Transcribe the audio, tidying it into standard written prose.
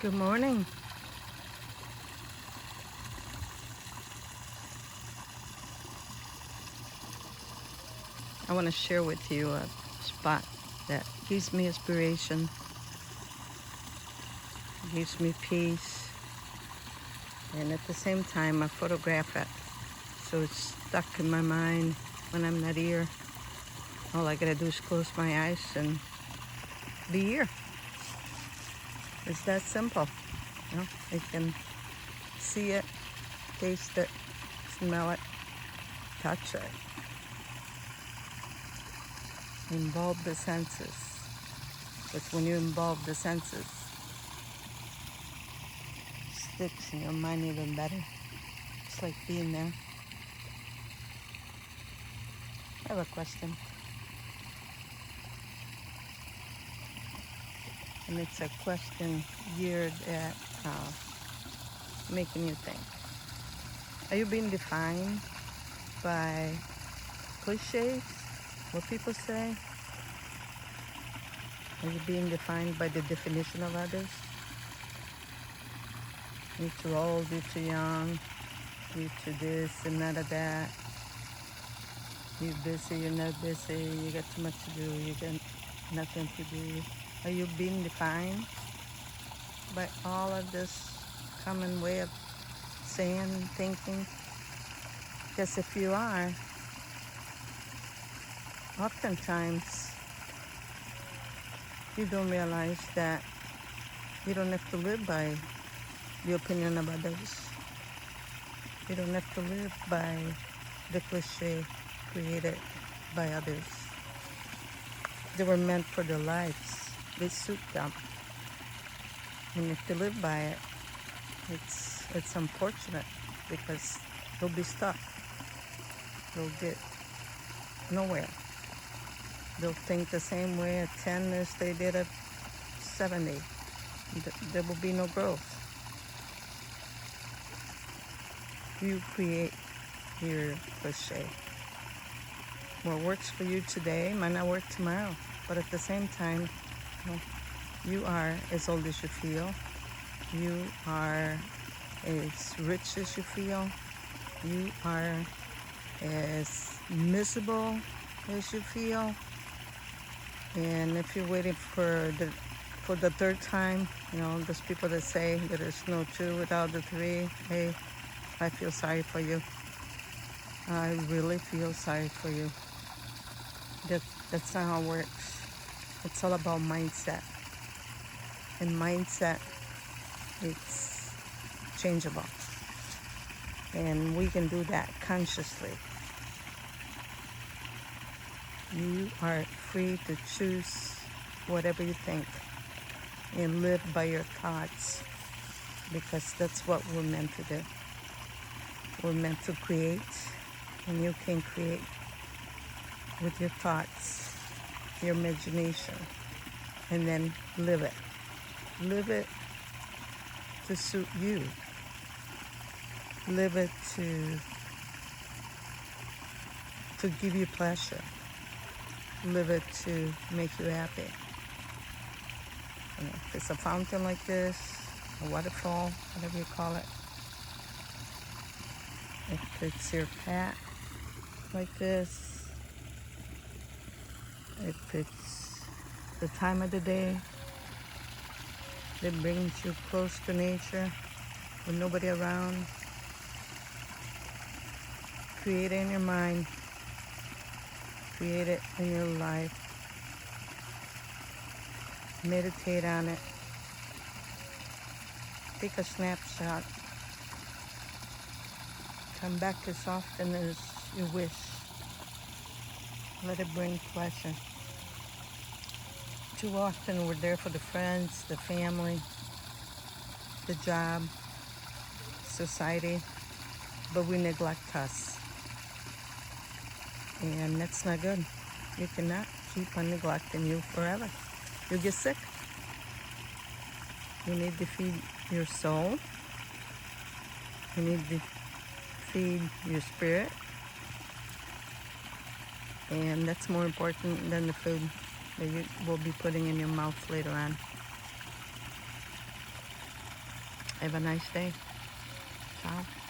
Good morning. I want to share with you a spot that gives me inspiration, gives me peace, and at the same time I photograph it. So it's stuck in my mind when I'm not here. All I gotta do is close my eyes and be here. It's that simple. You know, I can see it, taste it, smell it, touch it. Involve the senses. Because when you involve the senses, it sticks in your mind even better. It's like being there. I have a question. And it's a question geared at making you think. Are you being defined by cliches? What people say? Are you being defined by the definition of others? You're too old, you're too young, you're too this and none of that. You're busy, you're not busy, you got too much to do, you got nothing to do. Are you being defined by all of this common way of saying, thinking? Because if you are, oftentimes you don't realize that you don't have to live by the opinion of others. You don't have to live by the cliche created by others. They were meant for their lives. They suit them. And if they live by it, it's unfortunate because they'll be stuck. They'll get nowhere. They'll think the same way at 10 as they did at 70. There will be no growth. You create your cliche. What works for you today might not work tomorrow, but at the same time, you are as old as you feel. You are as rich as you feel. You are as miserable as you feel. And if you're waiting for the third time, those people that say there is no two without the three, hey, I feel sorry for you. I really feel sorry for you. That's not how it works. It's all about mindset. And mindset, it's changeable. And we can do that consciously. You are free to choose whatever you think and live by your thoughts, because that's what we're meant to do. We're meant to create, and you can create with your thoughts, your imagination, and then live it. Live it to suit you. Live it to give you pleasure. Live it to make you happy. If it's a fountain like this, a waterfall, whatever you call it. If it's your cat like this, if it's the time of the day that brings you close to nature with nobody around, create it in your mind, create it in your life, meditate on it, take a snapshot, come back as often as you wish, let it bring pleasure. Too often we're there for the friends, the family, the job, society, but we neglect us. And that's not good. You cannot keep on neglecting you forever. You'll get sick. You need to feed your soul. You need to feed your spirit. And that's more important than the food that you will be putting in your mouth later on. Have a nice day. Ciao.